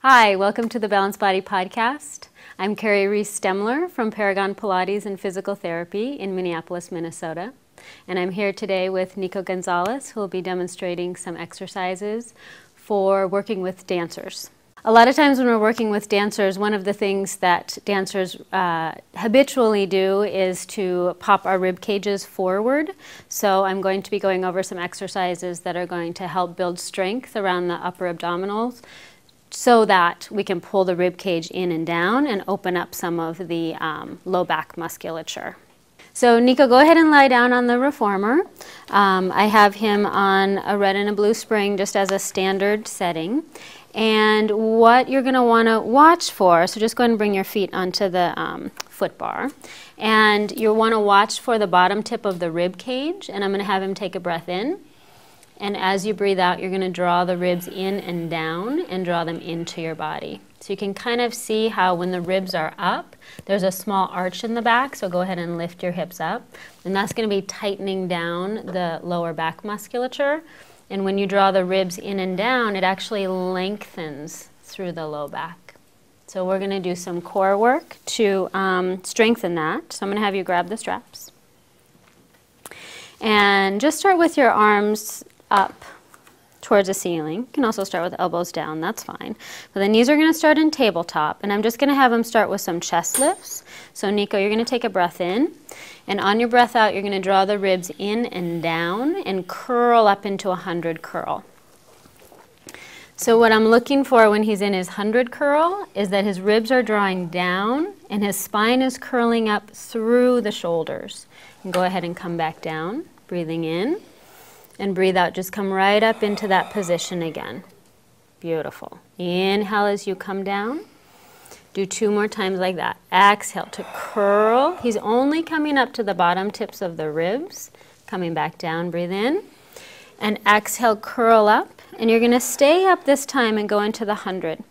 Hi, welcome to the Balanced Body Podcast. I'm Sherry Stemler from Paragon Pilates and Physical Therapy in Minneapolis, Minnesota. And I'm here today with Nico Gonzalez, who will be demonstrating some exercises for working with dancers. A lot of times when we're working with dancers, one of the things that dancers habitually do is to pop our rib cages forward. So I'm going to be going over some exercises that are going to help build strength around the upper abdominals, so that we can pull the rib cage in and down and open up some of the low back musculature. So Nico, go ahead and lie down on the reformer. I have him on a red and a blue spring just as a standard setting. And what you're going to want to watch for, so just go ahead and bring your feet onto the foot bar. And you'll want to watch for the bottom tip of the rib cage. And I'm going to have him take a breath in. And as you breathe out, you're going to draw the ribs in and down and draw them into your body. So you can kind of see how when the ribs are up, there's a small arch in the back, so go ahead and lift your hips up. And that's going to be tightening down the lower back musculature. And when you draw the ribs in and down, it actually lengthens through the low back. So we're going to do some core work to strengthen that. So I'm going to have you grab the straps. And just start with your arms up towards the ceiling. You can also start with elbows down, that's fine. But the knees are going to start in tabletop, and I'm just going to have them start with some chest lifts. So Nico, you're going to take a breath in, and on your breath out, you're going to draw the ribs in and down and curl up into a 100 curl. So what I'm looking for when he's in his 100 curl is that his ribs are drawing down and his spine is curling up through the shoulders. And go ahead and come back down, breathing in. And breathe out, just come right up into that position again. Beautiful. Inhale as you come down. Do 2 more times like that. Exhale to curl. He's only coming up to the bottom tips of the ribs. Coming back down, breathe in. And exhale, curl up. And you're going to stay up this time and go into the 100.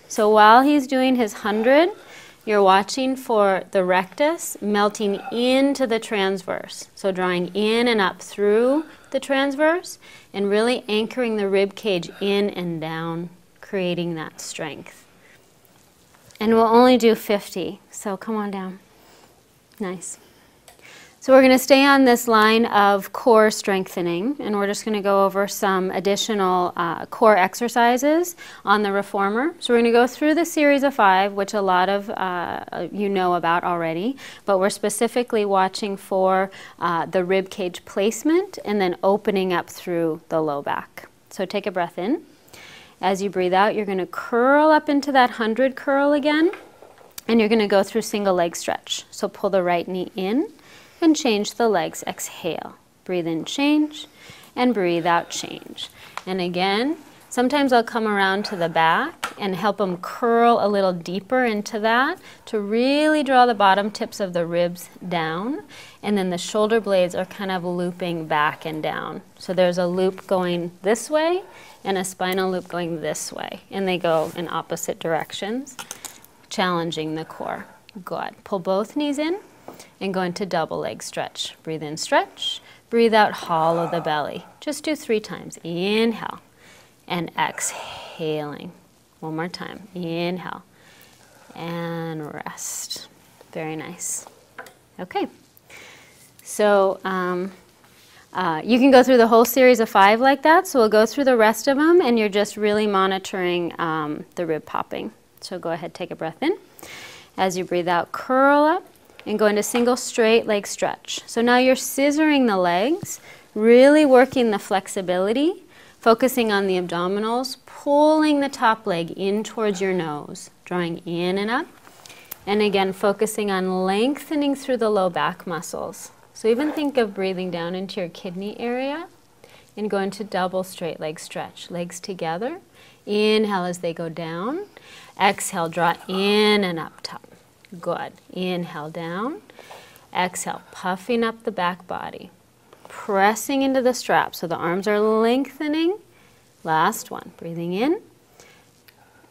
So while he's doing his 100, you're watching for the rectus melting into the transverse. So drawing in and up through the transverse and really anchoring the rib cage in and down, creating that strength. And we'll only do 50, so come on down. Nice. So we're going to stay on this line of core strengthening, and we're just going to go over some additional core exercises on the reformer. So we're going to go through the series of 5, which a lot of you know about already, but we're specifically watching for the rib cage placement and then opening up through the low back. So take a breath in. As you breathe out, you're going to curl up into that 100 curl again, and you're going to go through single leg stretch. So pull the right knee in and change the legs. Exhale. Breathe in, change, and breathe out, change. And again, sometimes I'll come around to the back and help them curl a little deeper into that to really draw the bottom tips of the ribs down. And then the shoulder blades are kind of looping back and down. So there's a loop going this way and a spinal loop going this way. And they go in opposite directions, challenging the core. Good. Pull both knees in. And go into double leg stretch. Breathe in, stretch. Breathe out, hollow the belly. Just do 3 times. Inhale and exhaling. 1 more time. Inhale and rest. Very nice. Okay. So you can go through the whole series of 5 like that. So we'll go through the rest of them, and you're just really monitoring the rib popping. So go ahead, take a breath in. As you breathe out, curl up. And go into single straight leg stretch. So now you're scissoring the legs, really working the flexibility, focusing on the abdominals, pulling the top leg in towards your nose, drawing in and up. And again, focusing on lengthening through the low back muscles. So even think of breathing down into your kidney area and go into double straight leg stretch. Legs together. Inhale as they go down. Exhale, draw in and up top. Good. Inhale down. Exhale, puffing up the back body. Pressing into the strap so the arms are lengthening. Last one. Breathing in.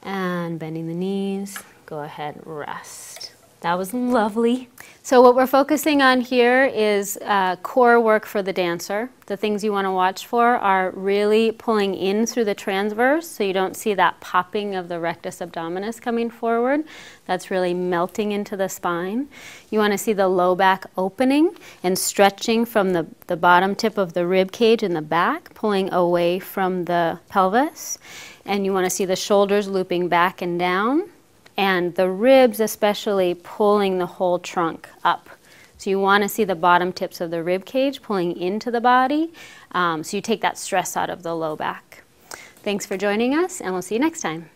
And bending the knees. Go ahead, rest. That was lovely. So what we're focusing on here is core work for the dancer. The things you want to watch for are really pulling in through the transverse so you don't see that popping of the rectus abdominis coming forward. That's really melting into the spine. You want to see the low back opening and stretching from the bottom tip of the rib cage in the back, pulling away from the pelvis. And you want to see the shoulders looping back and down, and the ribs especially pulling the whole trunk up. So you want to see the bottom tips of the rib cage pulling into the body, so you take that stress out of the low back. Thanks for joining us, and we'll see you next time.